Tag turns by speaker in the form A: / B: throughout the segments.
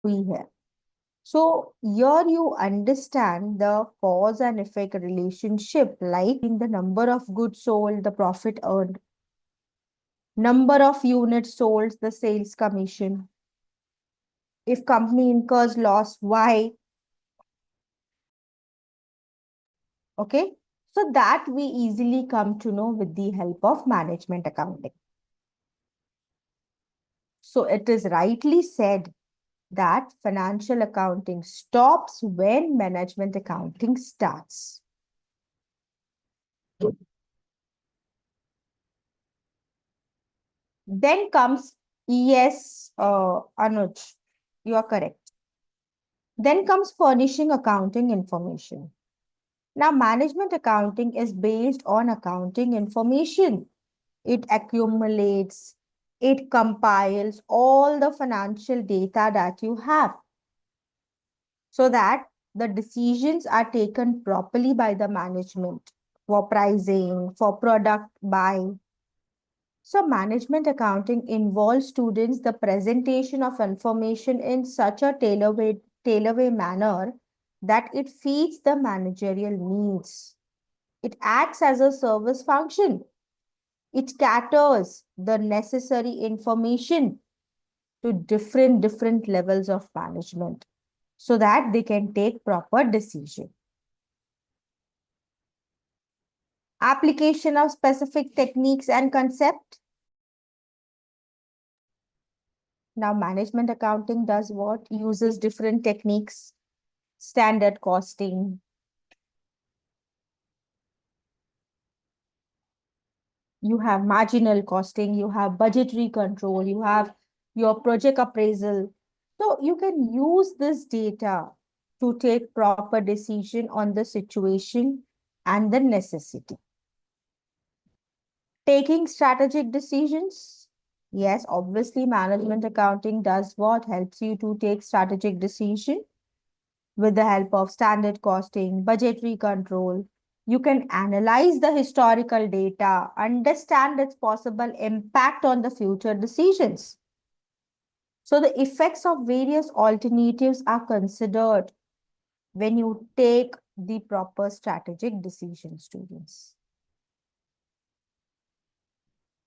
A: हुई है. So here you understand the cause and effect relationship, like in the number of goods sold, the profit earned, number of units sold, the sales commission. If company incurs loss, why? Okay. So that we easily come to know with the help of management accounting. So it is rightly said that financial accounting stops when management accounting starts. Then comes, yes, Anuj, you are correct. Then comes furnishing accounting information. Now, management accounting is based on accounting information. It accumulates, it compiles all the financial data that you have so that the decisions are taken properly by the management for pricing, for product buying. So management accounting involves students the presentation of information in such a tailor-way manner that it feeds the managerial needs. It acts as a service function. It caters the necessary information to different levels of management so that they can take proper decision. Application of specific techniques and concept. Now, management accounting does what? Uses different techniques, standard costing. You have marginal costing, you have budgetary control, you have your project appraisal. So you can use this data to take proper decision on the situation and the necessity. Taking strategic decisions. Yes, obviously management accounting does what? Helps you to take strategic decision with the help of standard costing, budgetary control. You can analyze the historical data, understand its possible impact on the future decisions. So the effects of various alternatives are considered when you take the proper strategic decision, students.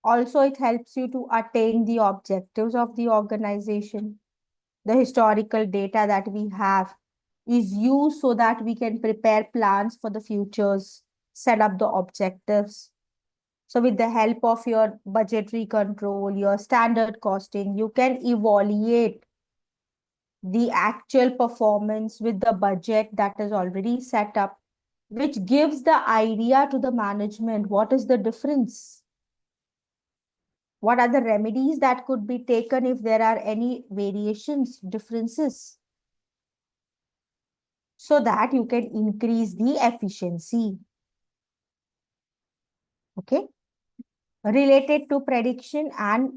A: Also, it helps you to attain the objectives of the organization. The historical data that we have is used so that we can prepare plans for the futures, set up the objectives. So with the help of your budgetary control, your standard costing, you can evaluate the actual performance with the budget that is already set up, which gives the idea to the management. What is the difference? What are the remedies that could be taken if there are any variations, differences, so that you can increase the efficiency. Okay. Related to prediction and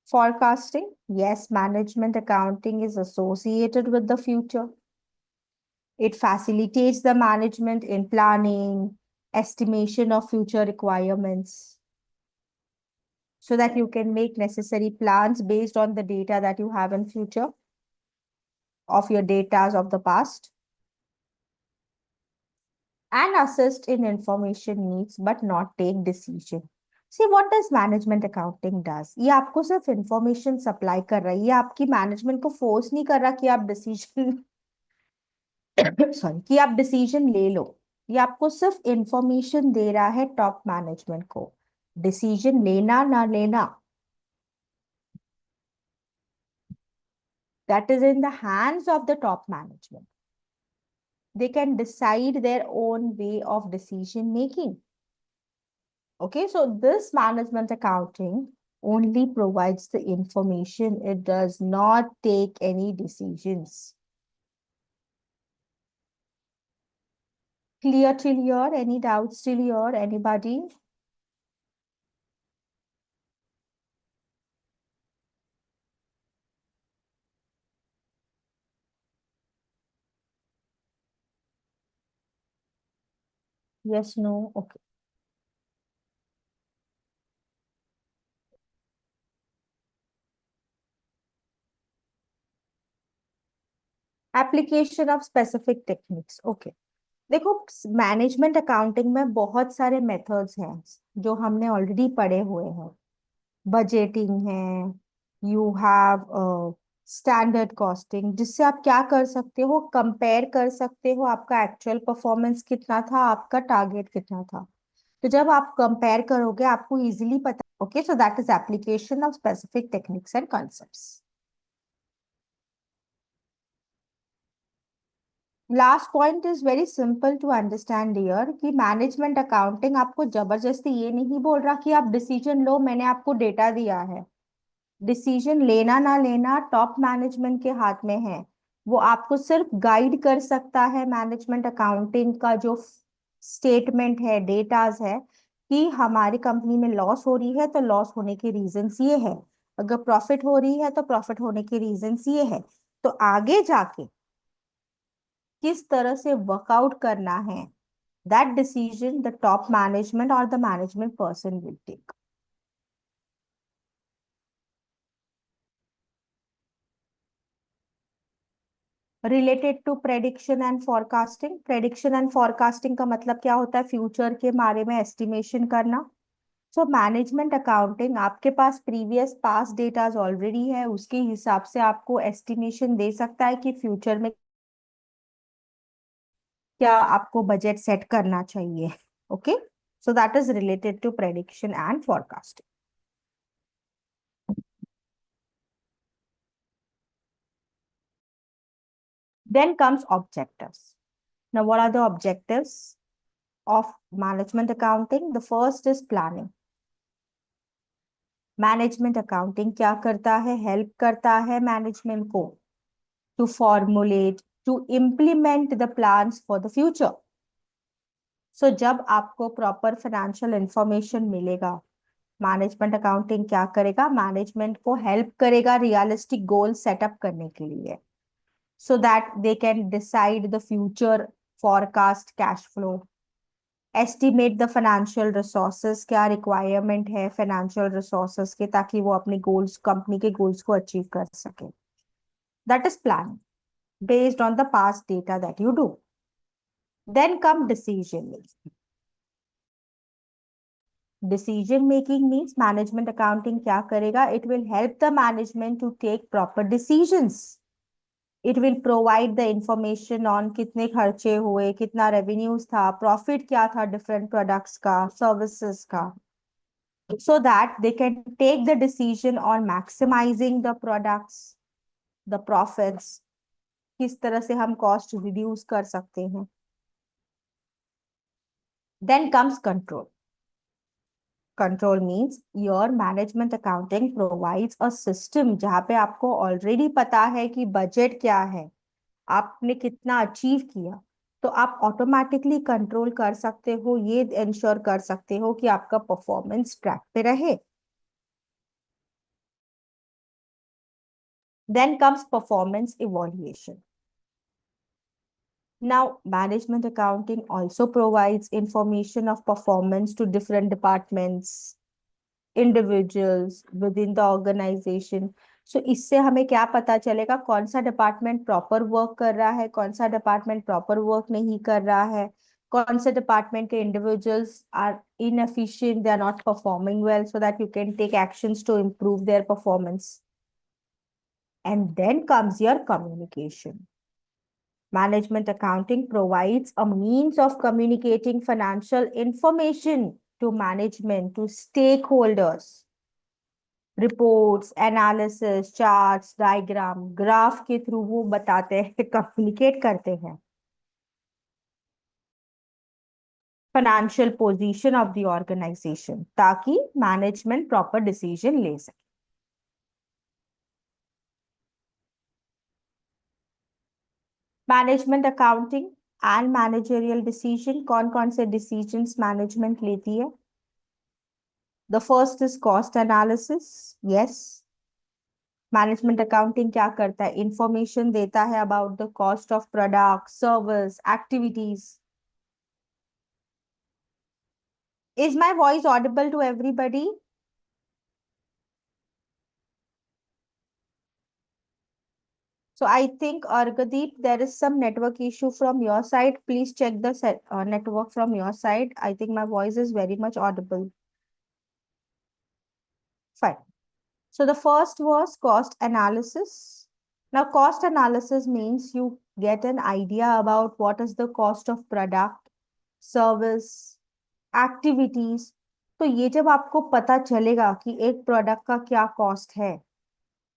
A: forecasting, yes, management accounting is associated with the future. It facilitates the management in planning, estimation of future requirements, so that you can make necessary plans based on the data that you have in future of your data of the past, and assist in information needs but not take decision. See, what does management accounting does? ये आपको सिर्फ information supply कर रहा है, ये आपकी management को force नहीं कर रहा कि आप decision sorry, कि आप decision ले लो. ये आपको सिर्फ information दे रहा है top management को. Decision लेना ना लेना, that is in the hands of the top management. They can decide their own way of decision making. Okay, so this management accounting only provides the information. It does not take any decisions. Clear till here? Any doubts till here? Anybody? Yes, no? Okay. Application of specific techniques, okay. देखो, management accounting में बहुत सारे methods हैं जो हमने already पढ़े हुए हैं। बजटिंग है, यू हैव स्टैंडर्ड कॉस्टिंग, जिससे आप क्या कर सकते हो, कंपेयर कर सकते हो आपका एक्चुअल परफॉर्मेंस कितना था, आपका टारगेट कितना था। तो जब आप कंपेयर करोगे आपको इजीली पता, okay, so that is application of specific techniques and concepts. Last point is very simple to understand here कि मैनेजमेंट अकाउंटिंग आपको जबरदस्ती ये नहीं बोल रहा कि आप डिसीजन लो, मैंने आपको डेटा दिया है। डिसीजन लेना ना लेना टॉप मैनेजमेंट के हाथ में है। वो आपको सिर्फ गाइड कर सकता है। मैनेजमेंट अकाउंटिंग का जो स्टेटमेंट है, डेटाज है, कि हमारी कंपनी में लॉस हो रही है तो लॉस होने के रीजंस ये है, अगर प्रॉफिट हो रही है तो प्रॉफिट होने के रीजंस ये है। तो आगे जाके किस तरह से वर्कआउट करना है, that decision the top management और the management person will take. Related to prediction and forecasting, prediction and forecasting का मतलब क्या होता है, फ्यूचर के बारे में एस्टिमेशन करना। सो मैनेजमेंट अकाउंटिंग आपके पास प्रीवियस पास डेटाज ऑलरेडी है, उसके हिसाब से आपको एस्टिमेशन दे सकता है कि फ्यूचर में क्या आपको बजट सेट करना चाहिए। Okay, so that is related to prediction and forecasting. Then comes objectives. Now, what are the objectives of management accounting? The first is planning. Management accounting क्या करता है, हेल्प करता है मैनेजमेंट को to formulate, to implement the plans for the future. So जब आपको proper financial information मिलेगा, management accounting क्या करेगा, मैनेजमेंट को हेल्प करेगा रियलिस्टिक गोल सेटअप करने के लिए, so that they can decide the future forecast cash flow, estimate the financial resources, क्या रिक्वायरमेंट है फाइनेंशियल रिसोर्सेस के, ताकि वो अपने गोल्स, कंपनी के गोल्स को अचीव कर सके। That is plan based on the past data that you do. Then come decision making. Decision making means management accounting क्या करेगा, it will help the management to take proper decisions. It will provide the information on कितने खर्चे हुए, कितना revenues था, profit क्या था different products का, सर्विसेज का, so that they can take the decision on maximizing the products, the profits, किस तरह से हम कॉस्ट रिड्यूस कर सकते हैं। Then comes control. Control means your management accounting provides a system जहां पे आपको ऑलरेडी पता है कि बजट क्या है, आपने कितना अचीव किया, तो आप ऑटोमेटिकली कंट्रोल कर सकते हो, ये इंश्योर कर सकते हो कि आपका परफॉर्मेंस ट्रैक पे रहे। Then comes performance evolution. Now, management accounting also provides information of performance to different departments, individuals within the organization. So इससे हमें क्या पता चलेगा, कौन सा डिपार्टमेंट प्रॉपर वर्क कर रहा है, कौन सा डिपार्टमेंट प्रॉपर वर्क नहीं कर रहा है, कौन से डिपार्टमेंट के individuals are inefficient, they are not performing well, so that you can take actions to improve their performance. And then comes your communication. Management accounting provides a means of communicating financial information to management, to stakeholders. Reports, analysis, charts, diagram, graph के through वो बताते हैं, communicate करते हैं financial position of the organisation, ताकि management proper decision ले सके। Management accounting and managerial decision, कौन कौन से डिसीजंस मैनेजमेंट लेती है? The first is cost analysis. Yes, management accounting क्या करता है, इंफॉर्मेशन देता है about the cost of product, service, activities. Is my voice audible to everybody? So I think, Argadeep, there is some network issue from your side. Please check the network from your side. I think my voice is very much audible. Fine. So the first was cost analysis. Now, cost analysis means you get an idea about what is the cost of product, service, activities. तो ये जब आपको पता चलेगा कि एक product का क्या कॉस्ट है,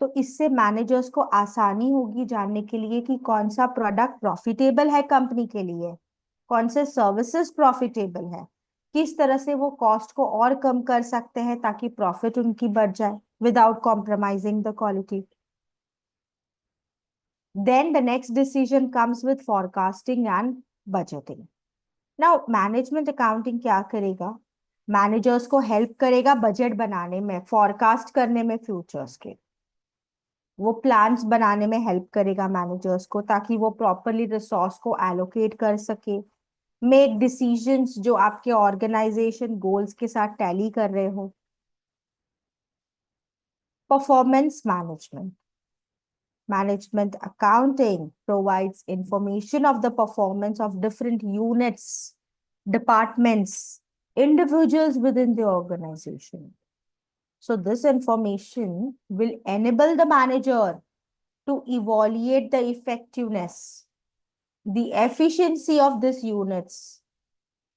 A: तो इससे मैनेजर्स को आसानी होगी जानने के लिए कि कौन सा प्रोडक्ट प्रॉफिटेबल है कंपनी के लिए, कौन से सर्विसेज प्रॉफिटेबल है, किस तरह से वो कॉस्ट को और कम कर सकते हैं ताकि प्रॉफिट उनकी बढ़ जाए without compromising the quality. Then the next decision comes with forecasting and budgeting. Now, management accounting क्या करेगा? मैनेजर्स को हेल्प करेगा बजट बनाने में, फोरकास्ट करने में फ्यूचर्स के. वो प्लान्स बनाने में हेल्प करेगा मैनेजर्स को ताकि वो प्रॉपरली रिसोर्स को एलोकेट कर सके, मेक डिसीजंस जो आपके ऑर्गेनाइजेशन गोल्स के साथ टैली कर रहे हो. Performance management. Management accounting provides information of the performance of different units, departments, individuals within the organization. So this information will enable the manager to evaluate the effectiveness, the efficiency of these units,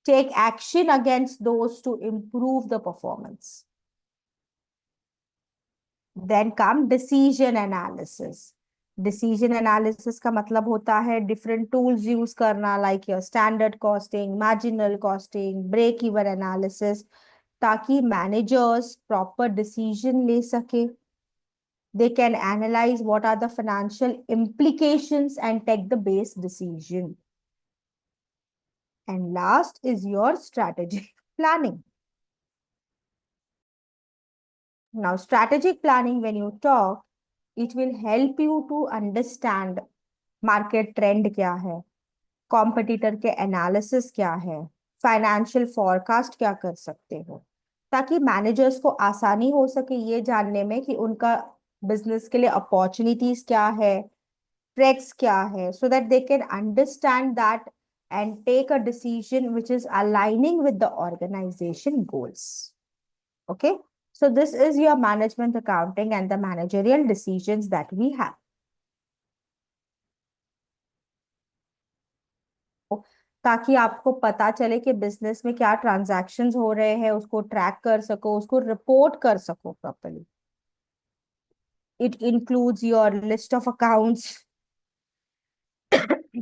A: take action against those to improve the performance. Then come decision analysis. Decision analysis का मतलब होता है different tools use करना, like your standard costing, marginal costing, break even analysis, ताकि managers proper decision ले सके. They can analyse what are the financial implications and take the base decision. And last is your strategic planning. Now, strategic planning, when you talk, it will help you to understand market trend क्या है, competitor के analysis क्या है, financial forecast क्या कर सकते हो, ताकि मैनेजर्स को आसानी हो सके ये जानने में कि उनका बिजनेस के लिए अपॉर्चुनिटीज क्या है, थ्रेट्स क्या है, so that they can understand that and take a decision which is aligning with the organisation goals. Okay, so this is your management accounting and the managerial decisions that we have. ताकि आपको पता चले कि business में क्या transactions हो रहे हैं, उसको ट्रैक कर सको, उसको रिपोर्ट कर सको properly. It includes your list of accounts.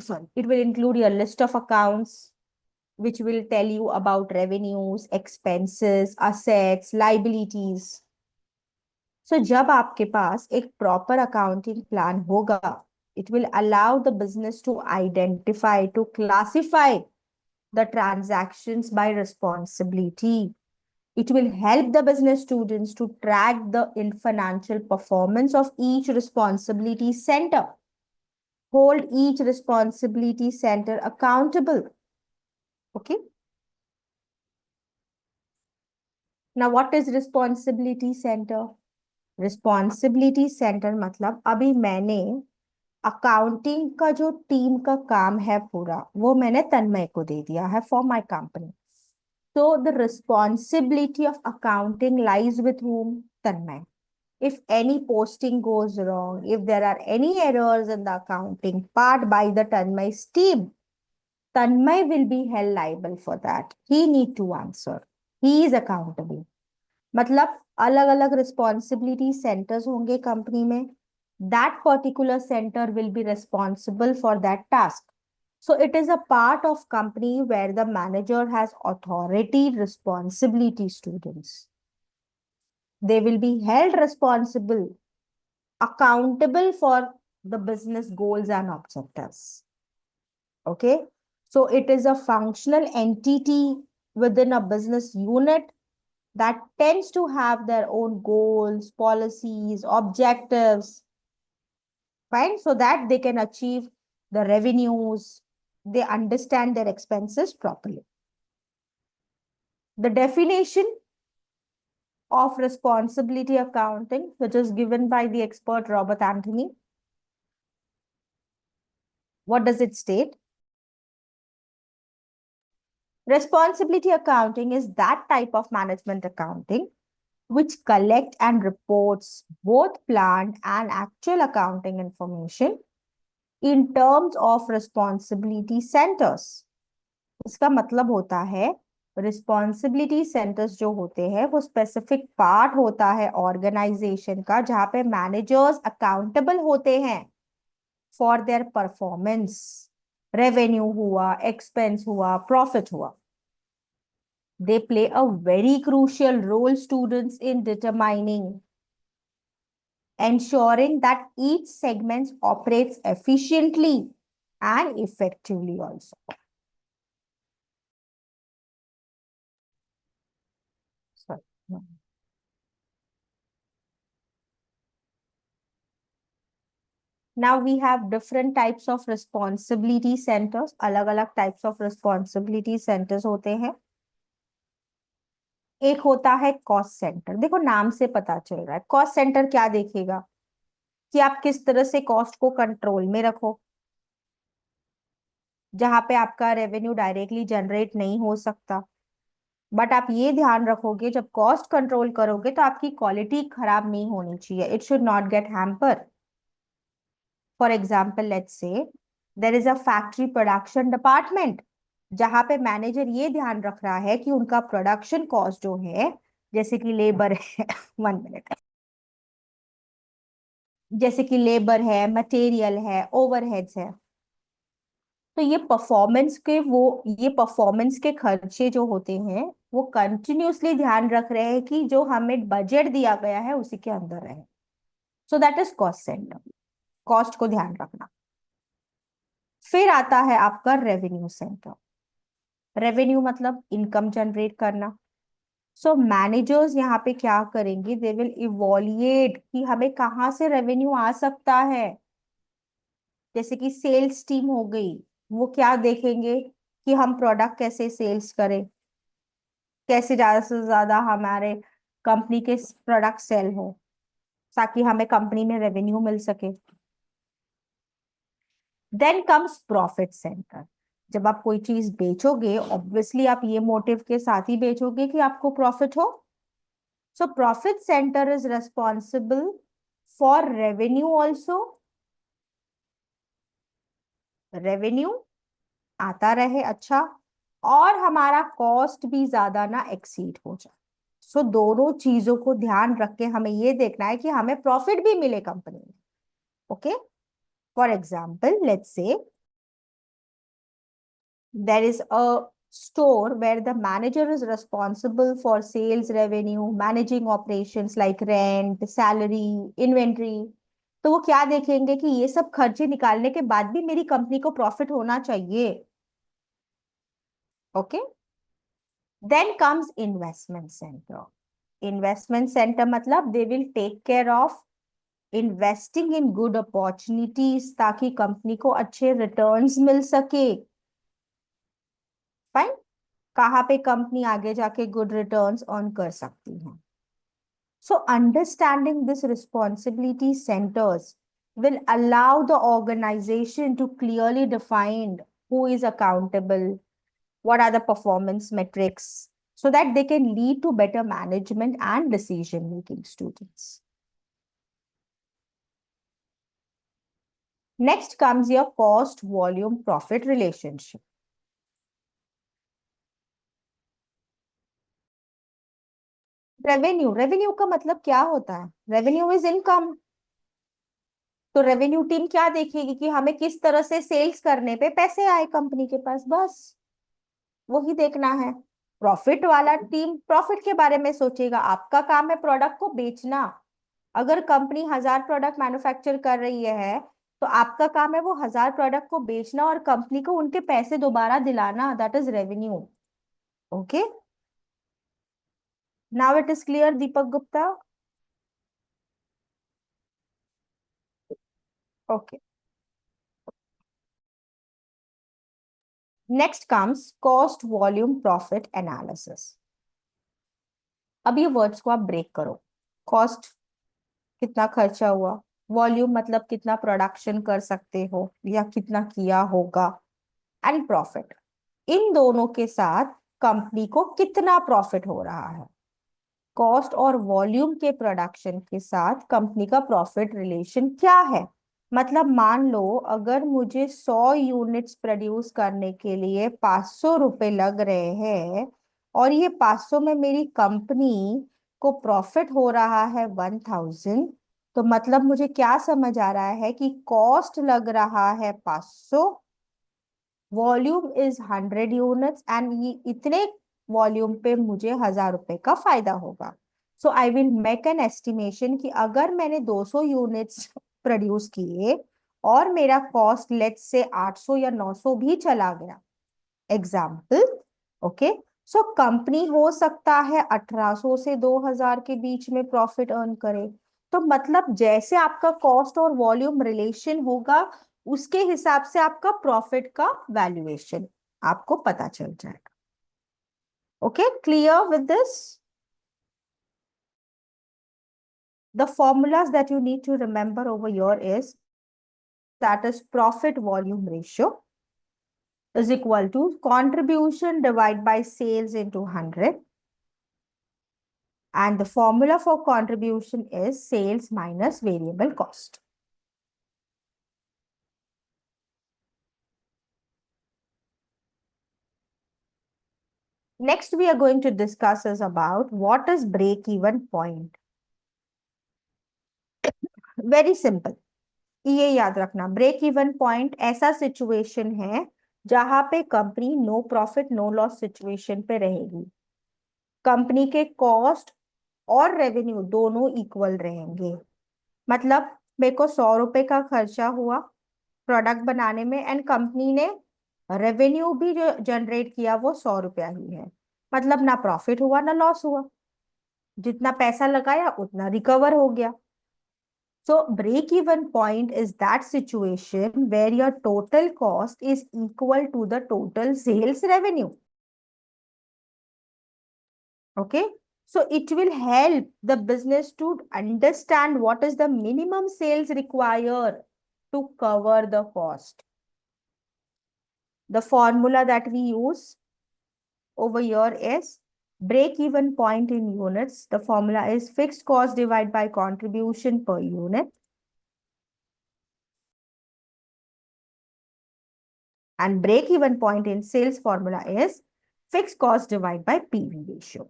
A: Sorry, it will include your list of accounts which will tell you about revenues, expenses, assets, liabilities. So जब आपके पास एक प्रॉपर अकाउंटिंग प्लान होगा, it will allow the business to identify, to classify the transactions by responsibility. It will help the business students to track the financial performance of each responsibility center, hold each responsibility center accountable. Okay. Now, what is responsibility center? Responsibility center मतलब अभी मैंने accounting का जो team का काम है पूरा, वो मैंने तन्मय को दे दिया है for my company. So the responsibility of accounting lies with whom? Tanmay. If any posting goes wrong, if there are any errors in the accounting part by the Tanmay's team, Tanmay will be held liable for that. He need to answer. He is accountable. मतलब अलग अलग responsibility centers होंगे company में. That particular center will be responsible for that task. So it is a part of company where the manager has authority, responsibility students. They will be held responsible, accountable for the business goals and objectives. Okay. So it is a functional entity within a business unit that tends to have their own goals, policies, objectives, fine, so that they can achieve the revenues, they understand their expenses properly. The definition of responsibility accounting, which is given by the expert Robert Anthony, What does it state? Responsibility accounting is that type of management accounting which collect and reports both planned and actual accounting information in terms of responsibility centers. इसका मतलब होता है responsibility centres जो होते हैं वो specific part होता है ऑर्गेनाइजेशन का जहां पे मैनेजर्स अकाउंटेबल होते हैं फॉर देयर परफॉर्मेंस. रेवेन्यू हुआ, एक्सपेंस हुआ, प्रॉफिट हुआ. They play a very crucial role, students, in determining, ensuring that each segment operates efficiently and effectively also. Sorry. No. Now we have different types of responsibility centers. अलग-अलग types of responsibility centers होते हैं. एक होता है cost centre. देखो नाम से पता चल रहा है कॉस्ट सेंटर क्या देखेगा कि आप किस तरह से कॉस्ट को कंट्रोल में रखो, जहां पे आपका रेवेन्यू डायरेक्टली जनरेट नहीं हो सकता. बट आप ये ध्यान रखोगे जब कॉस्ट कंट्रोल करोगे तो आपकी क्वालिटी खराब नहीं होनी चाहिए. It should not get hamper. For example let's say there is a factory production department जहां पे मैनेजर ये ध्यान रख रहा है कि उनका प्रोडक्शन कॉस्ट जो है, जैसे कि लेबर है 1 मिनट, जैसे कि लेबर है, मटेरियल है, ओवरहेड्स है, तो ये परफॉर्मेंस के खर्चे जो होते हैं वो कंटिन्यूसली ध्यान रख रहे हैं कि जो हमें बजट दिया गया है उसी के अंदर रहे. सो that is cost centre. Cost को ध्यान रखना. फिर आता है आपका रेवेन्यू सेंटर. रेवेन्यू मतलब इनकम जनरेट करना. सो मैनेजर्स यहाँ पे क्या करेंगे, दे विल इवोल्यूएट कि हमें कहाँ से रेवेन्यू आ सकता है. जैसे कि सेल्स टीम हो गई, वो क्या देखेंगे कि हम प्रोडक्ट कैसे सेल्स करें, कैसे ज्यादा से ज्यादा हमारे कंपनी के प्रोडक्ट सेल हो ताकि हमें कंपनी में रेवेन्यू मिल सके. Then comes profit centre. जब आप कोई चीज बेचोगे ऑब्वियसली आप ये मोटिव के साथ ही बेचोगे कि आपको प्रॉफिट हो. So profit centre is responsible for revenue also. Revenue आता रहे अच्छा, और हमारा कॉस्ट भी ज्यादा ना एक्सीड हो जाए. सो दोनों चीजों को ध्यान रख के हमें ये देखना है कि हमें प्रॉफिट भी मिले कंपनी में. ओके, फॉर एग्जाम्पल लेट्स से there is a store where the manager is responsible for sales revenue, managing operations like rent, salary, inventory. तो वो क्या देखेंगे कि ये सब खर्चे निकालने के बाद भी मेरी कंपनी को प्रॉफिट होना चाहिए. Okay, then comes investment centre. Investment centre मतलब they will take care of investing in good opportunities ताकि कंपनी को अच्छे रिटर्न्स मिल सके. फाइन, कहाँ पे कंपनी आगे जाके गुड रिटर्न्स अर्न कर सकती है. So understanding this responsibility centres will allow the organization to clearly define who is accountable, what are the performance metrics, so that they can lead to better management and decision making, students. Next comes your cost volume profit relationship. Revenue का मतलब क्या होता है, revenue is income. तो revenue team क्या देखेगी कि हमें किस तरह से सेल्स करने पे पैसे आए कंपनी के पास, बस वही देखना है. प्रॉफिट वाला टीम प्रॉफिट के बारे में सोचेगा. आपका काम है प्रोडक्ट को बेचना. अगर कंपनी 1000 प्रोडक्ट मैन्युफैक्चर कर रही है तो आपका काम है वो 1000 प्रोडक्ट को बेचना और कंपनी को उनके पैसे दोबारा दिलाना. That is revenue. Okay, now it is clear Deepak Gupta. Okay, next comes cost volume profit analysis. अब ये वर्ड्स को आप ब्रेक करो. कॉस्ट कितना खर्चा हुआ, वॉल्यूम मतलब कितना प्रोडक्शन कर सकते हो या कितना किया होगा, एंड प्रॉफिट, इन दोनों के साथ कंपनी को कितना प्रॉफिट हो रहा है। कॉस्ट और वॉल्यूम के प्रोडक्शन के साथ कंपनी का प्रॉफिट रिलेशन क्या है। मतलब मान लो अगर मुझे 100 यूनिट्स प्रोड्यूस करने के लिए 500 रुपए लग रहे हैं, और ये 500 में मेरी कंपनी को प्रॉफिट हो रहा है 1000, तो मतलब मुझे क्या समझ आ रहा है कि कॉस्ट लग रहा है 500, वॉल्यूम इज 100 यूनिट्स, एंड ये इतने वॉल्यूम पे मुझे 1000 रुपए का फायदा होगा। So I will make an estimation कि अगर मैंने 200 यूनिट्स प्रोड्यूस किए और मेरा कॉस्ट लेट से 800 या 900 भी चला गया, एग्जाम्पल, ओके, सो कंपनी हो सकता है 1800 से 2000 के बीच में प्रॉफिट अर्न करे। तो मतलब जैसे आपका कॉस्ट और वॉल्यूम रिलेशन होगा, उसके हिसाब से आपका प्रॉफिट का वैल्यूएशन आपको पता चल जाएगा। Okay, clear with this? The formulas that you need to remember over here is that is profit volume ratio is equal to contribution divided by sales into 100, and the formula for contribution is sales minus variable cost. Next we are going to discuss is about what is break even point. Very simple, ये याद रखना, break even point ऐसा situation है जहां पे company no profit no loss situation पे रहेगी। Company के कॉस्ट और रेवेन्यू दोनों इक्वल रहेंगे। मतलब मेरे को 100 रुपए का खर्चा हुआ प्रोडक्ट बनाने में, एंड कंपनी ने रेवेन्यू भी जो जनरेट किया वो 100 रुपया ही है। मतलब ना प्रॉफिट हुआ ना लॉस हुआ, जितना पैसा लगाया उतना रिकवर हो गया। So break even point is that situation where your total cost is equal to the total sales revenue. Okay. So it will help the business to understand what is the minimum sales required to cover the cost. The formula that we use over here is break even point in units. The formula is fixed cost divided by contribution per unit. And break even point in sales formula is fixed cost divided by PV ratio.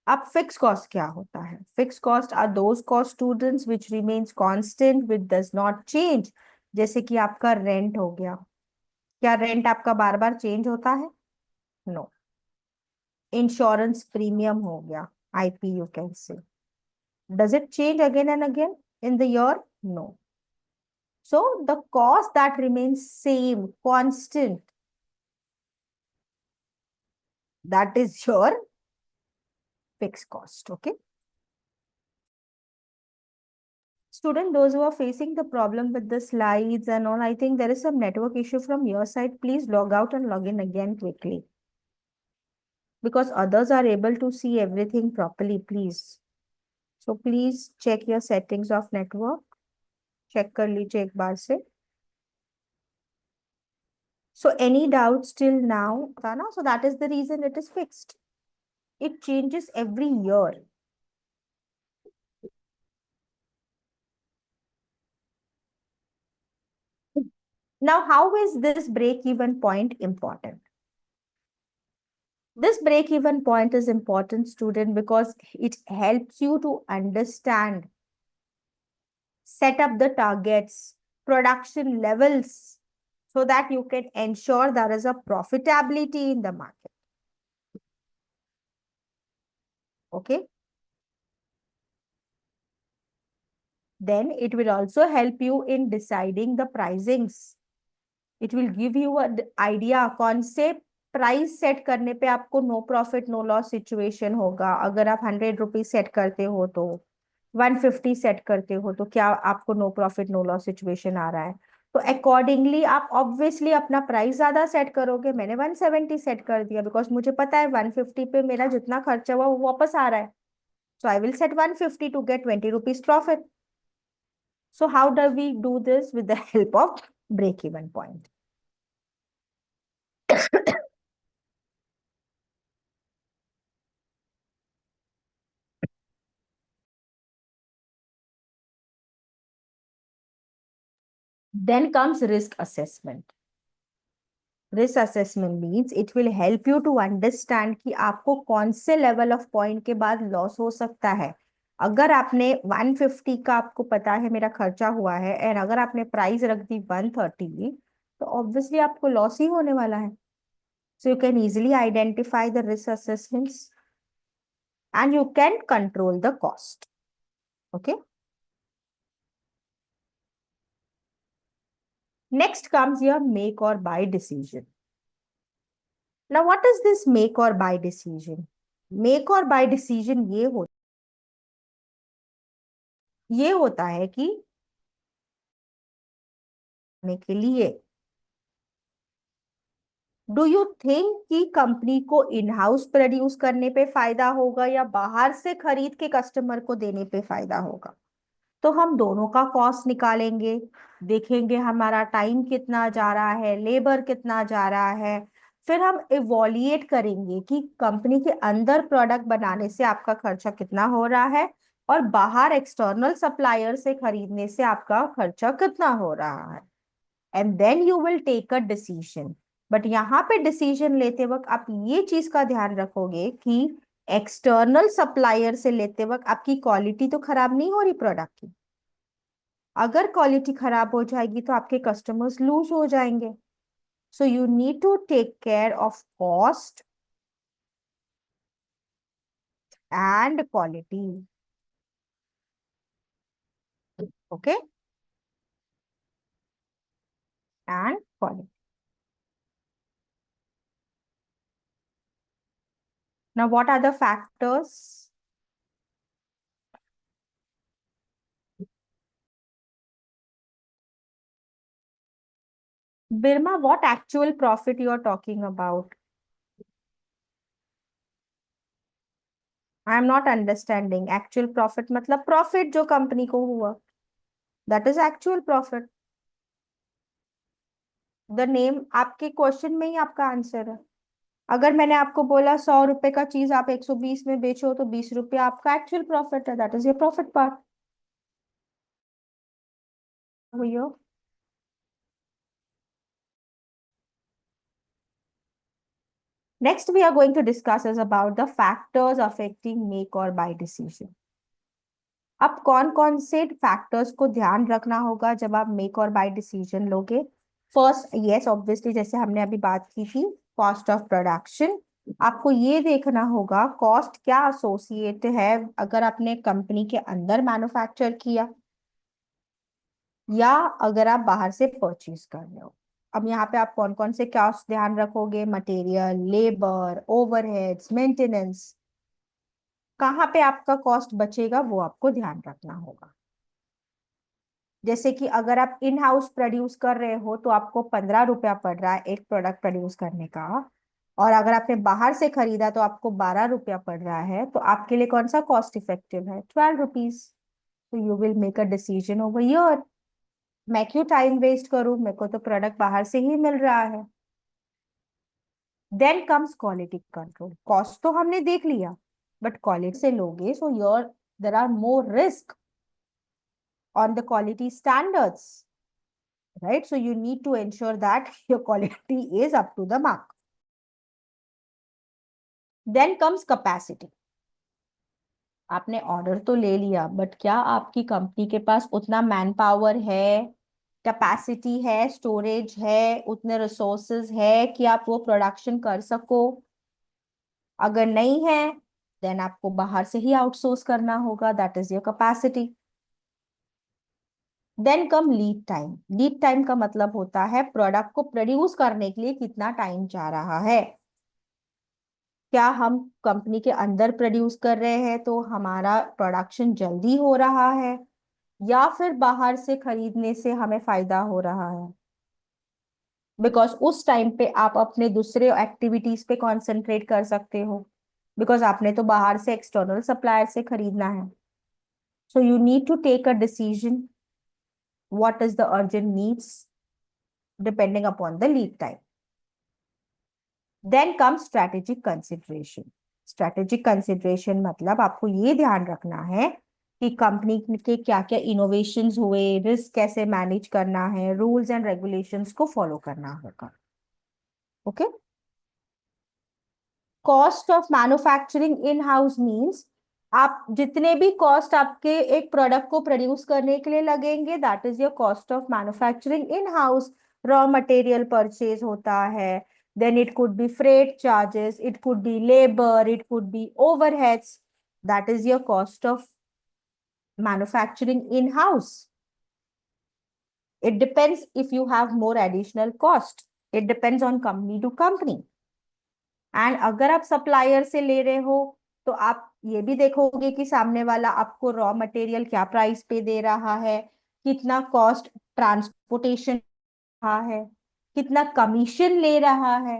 A: अब fix cost क्या होता है? Fix cost are those cost students which remains constant which does not change. जैसे कि आपका rent हो गया, क्या रेंट आपका बार बार चेंज होता है? नो। इंश्योरेंस प्रीमियम हो गया, आईपी you can say, does it change again and again in the year? No. So the cost that remains same, constant, that is your fixed cost. Okay. Student, those who are facing the problem with the slides and all, I think there is some network issue from your side. Please log out and log in again quickly, because others are able to see everything properly, please. So please check your settings of network. Check कर लीजिए एक बार से. So any doubts till now? So that is the reason it is fixed. It changes every year. Now, how is this break-even point important? This break-even point is important, student, because it helps you to understand, set up the targets, production levels, so that you can ensure there is a profitability in the market. Okay. Then it will also help you in deciding the pricings. It will give you an idea, concept. Price set करने पे आपको no profit no loss situation होगा। अगर आप 100 rupees set करते हो तो 150 set करते हो तो क्या आपको no profit no loss situation आ रहा है? तो अकॉर्डिंगली आप ऑब्वियसली अपना प्राइस ज्यादा सेट करोगे। मैंने 170 सेट कर दिया बिकॉज मुझे पता है 150 पे मेरा जितना खर्चा हुआ वो वापस आ रहा है। So I will set 150 to get 20 rupees profit. So how do we do this? With the help of break-even point. Then comes risk assessment. Risk assessment means it will help you to understand कि आपको कौन से level of point के बाद loss हो सकता है. अगर आपने 150 का आपको पता है मेरा खर्चा हुआ है एंड अगर आपने प्राइस रख दी 130, तो ऑब्वियसली आपको लॉस ही होने वाला है. So you can easily identify the risk assessments and you can control the cost. Okay. Next comes your make or buy decision. Now, what is this make or buy decision? Make or buy decision ये होता है कि के लिए do you think कि company को in house produce करने पे फायदा होगा या बाहर से खरीद के कस्टमर को देने पे फायदा होगा. तो हम दोनों का कॉस्ट निकालेंगे, देखेंगे हमारा टाइम कितना जा रहा है, लेबर कितना जा रहा है. फिर हम इवोल्यूएट करेंगे कि कंपनी के अंदर प्रोडक्ट बनाने से आपका खर्चा कितना हो रहा है और बाहर एक्सटर्नल सप्लायर से खरीदने से आपका खर्चा कितना हो रहा है. And then you will take a decision. But यहाँ पे डिसीजन लेते वक्त आप ये चीज का ध्यान रखोगे कि एक्सटर्नल सप्लायर से लेते वक्त आपकी क्वालिटी तो खराब नहीं हो रही प्रोडक्ट की. अगर क्वालिटी खराब हो जाएगी तो आपके कस्टमर्स लूज हो जाएंगे. So you need to take care of cost and quality. Okay. And quality. Now what are the factors? Birma, what actual profit you are talking about? I am not understanding. Actual profit मतलब profit जो company को हुआ. That is actual profit. The name आपके question में ही आपका answer है. अगर मैंने आपको बोला 100 रुपए का चीज आप 120 में बेचो तो 20 रुपए आपका एक्चुअल प्रॉफिट है. That is your profit part. भैया. Next, we are going to discuss is about the factors affecting make or buy decision. अब कौन कौन से फैक्टर्स को ध्यान रखना होगा जब आप मेक और बाय डिसीजन लोगे. फर्स्ट, यस ऑब्वियसली जैसे हमने अभी बात की थी, कॉस्ट ऑफ प्रोडक्शन. आपको ये देखना होगा कॉस्ट क्या एसोसिएट है अगर आपने कंपनी के अंदर मैन्युफैक्चर किया या अगर आप बाहर से परचेज कर रहे हो. अब यहाँ पे आप कौन कौन से कॉस्ट ध्यान रखोगे? Material, labour, overheads, maintenance. कहाँ पे आपका कॉस्ट बचेगा वो आपको ध्यान रखना होगा. जैसे कि अगर आप इन हाउस प्रोड्यूस कर रहे हो तो आपको 15 रुपया पड़ रहा है एक प्रोडक्ट प्रोड्यूस करने का, और अगर आपने बाहर से खरीदा तो आपको 12 रुपया पड़ रहा है, तो आपके लिए कौन सा कॉस्ट इफेक्टिव है? 12 रुपीज. तो you will make a decision over here. मैं क्यों टाइम वेस्ट करूं, मेरे को तो प्रोडक्ट बाहर से ही मिल रहा है. Then comes quality control. Cost तो हमने देख लिया, बट क्वालिटी से लोगे so your there are more risk on the quality standards, right? So you need to ensure that your quality is up to the mark. Then comes capacity. आपने order तो ले लिया, बट क्या आपकी company के पास उतना मैन पावर है, capacity है, स्टोरेज है, उतने रिसोर्सेज है कि आप वो प्रोडक्शन कर सको? अगर नहीं है देन आपको बाहर से ही आउटसोर्स करना होगा. That is your capacity. Then come lead time. Lead time का मतलब होता है प्रोडक्ट को प्रोड्यूस करने के लिए कितना टाइम जा रहा है. क्या हम कंपनी के अंदर प्रोड्यूस कर रहे हैं तो हमारा प्रोडक्शन जल्दी हो रहा है या फिर बाहर से खरीदने से हमें फायदा हो रहा है? बिकॉज उस टाइम पे आप अपने दूसरे एक्टिविटीज पे कंसंट्रेट कर सकते हो. बिकॉज आपने तो बाहर से एक्सटर्नल सप्लायर से खरीदना है. So you need to take a decision what is the urgent needs depending upon the lead time. Then comes strategic consideration. Strategic consideration मतलब आपको ये ध्यान रखना है कि कंपनी के क्या क्या इनोवेशंस हुए, रिस्क कैसे मैनेज करना है, रूल्स एंड रेगुलेशंस को फॉलो करना होगा. Okay. Cost of manufacturing in house means आप जितने भी कॉस्ट आपके एक प्रोडक्ट को प्रोड्यूस करने के लिए लगेंगे, that is your cost of manufacturing in house. Raw material purchase होता है, then it could be freight charges, it could be labor, it could be overheads. That is your cost of manufacturing in house. It depends if you have more additional cost. It depends on company to company. And अगर आप supplier से ले रहे हो तो आप ये भी देखोगे कि सामने वाला आपको रॉ मटेरियल क्या प्राइस पे दे रहा है, कितना कॉस्ट ट्रांसपोर्टेशन रहा है, कितना कमीशन ले रहा है.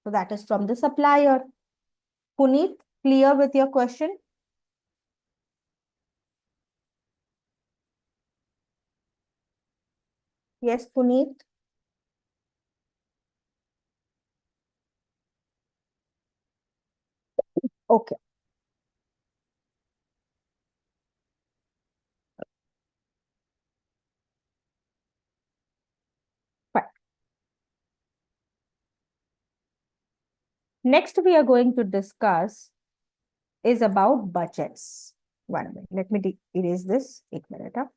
A: So that is from the supplier. Puneet, clear with your question? Yes, Puneet. Okay, fine. Next, we are going to discuss is about budgets. 1 minute. Let me erase this. एक minute.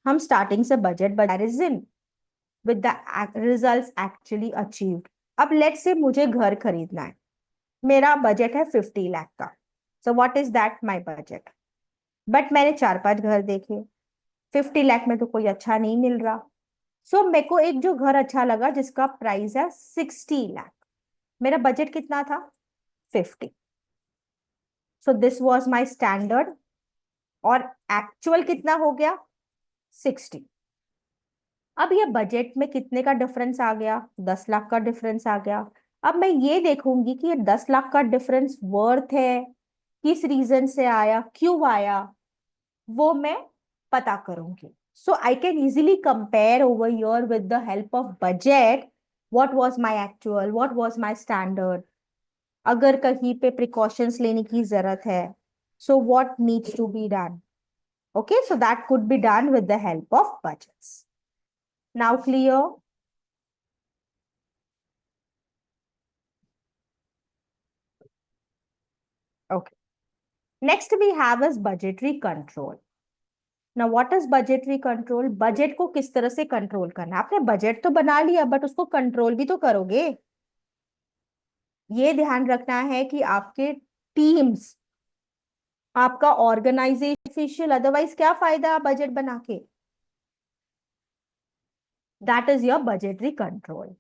A: हम starting से budget comparison with the results actually achieved. अब let's say मुझे घर खरीदना है. मेरा budget है 50 लाख का. So what is that my budget? But मैंने 4-5 घर देखे, 50 लाख में तो कोई अच्छा नहीं मिल रहा. सो मेरे को एक जो घर अच्छा लगा जिसका प्राइस है 60 लाख. मेरा बजट कितना था? 50. So this was my standard. और एक्चुअल कितना हो गया? 60. अब ये बजट में कितने का डिफरेंस आ गया? 10 लाख का डिफरेंस आ गया. अब मैं ये देखूंगी कि ये 10 लाख का डिफरेंस वर्थ है, किस रीजन से आया, क्यों आया, वो मैं पता करूंगी. So I can easily compare over here with the help of budget. What was my actual? What was my standard? अगर कहीं पे precautions लेने की जरूरत है, so what needs to be done? Okay, so that could be done with the help of budgets. Now clear? Okay. Next we have is budgetary control. Now what is budgetary control? Budget को किस तरह से control करना है? आपने budget तो बना लिया बट उसको कंट्रोल भी तो करोगे. ये ध्यान रखना है कि आपके टीम्स, आपका ऑर्गेनाइजेशन, अदरवाइज क्या फायदा बजट बना के. That is your budgetary control.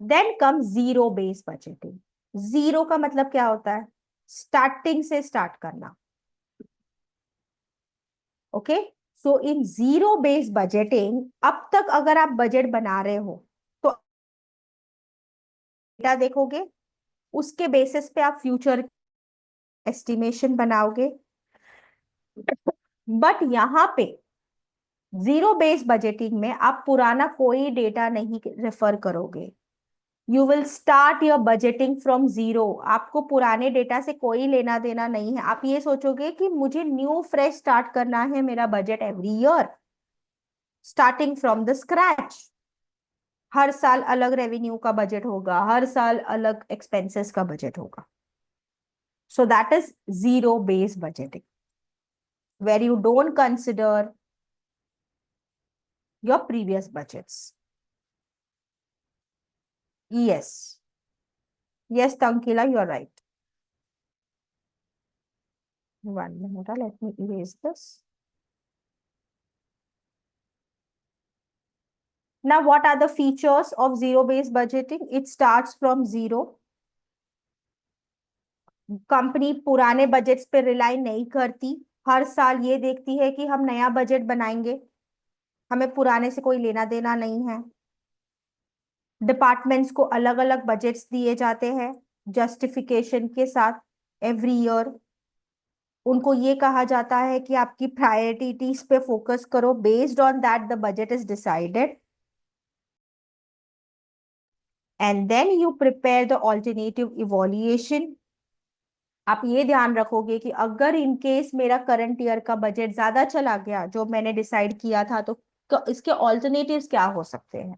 A: Then come zero base budgeting. Zero का मतलब क्या होता है? स्टार्टिंग से स्टार्ट करना. Okay. So in zero base budgeting अब तक अगर आप बजट बना रहे हो तो डेटा देखोगे, उसके बेसिस पे आप फ्यूचर एस्टिमेशन बनाओगे. बट यहां पे जीरो बेस बजटिंग में आप पुराना कोई डेटा नहीं रेफर करोगे. You will start your budgeting from zero. आपको पुराने डेटा से कोई लेना देना नहीं है. आप ये सोचोगे कि मुझे न्यू फ्रेश स्टार्ट करना है मेरा budget every year, starting from the scratch. हर साल अलग रेवेन्यू का बजट होगा, हर साल अलग एक्सपेंसेस का बजट होगा. So that is zero base budgeting, where you don't consider your previous budgets. Yes. Yes, Tankila, you are right. 1 minute, let me erase this. Now, what are the features of zero-based budgeting? It starts from zero. Company पुराने budgets पे rely नहीं करती. हर साल ये देखती है कि हम नया बजट बनाएंगे, हमें पुराने से कोई लेना देना नहीं है. डिपार्टमेंट्स को अलग अलग बजट्स दिए जाते हैं जस्टिफिकेशन के साथ एवरी ईयर। उनको ये कहा जाता है कि आपकी प्रायोरिटीज पे फोकस करो, based on that the budget is decided, and then you prepare the alternative evolution. आप ये ध्यान रखोगे कि अगर इन केस मेरा करंट ईयर का बजट ज्यादा चला गया जो मैंने डिसाइड किया था, तो इसके ऑल्टरनेटिव्स क्या हो सकते हैं।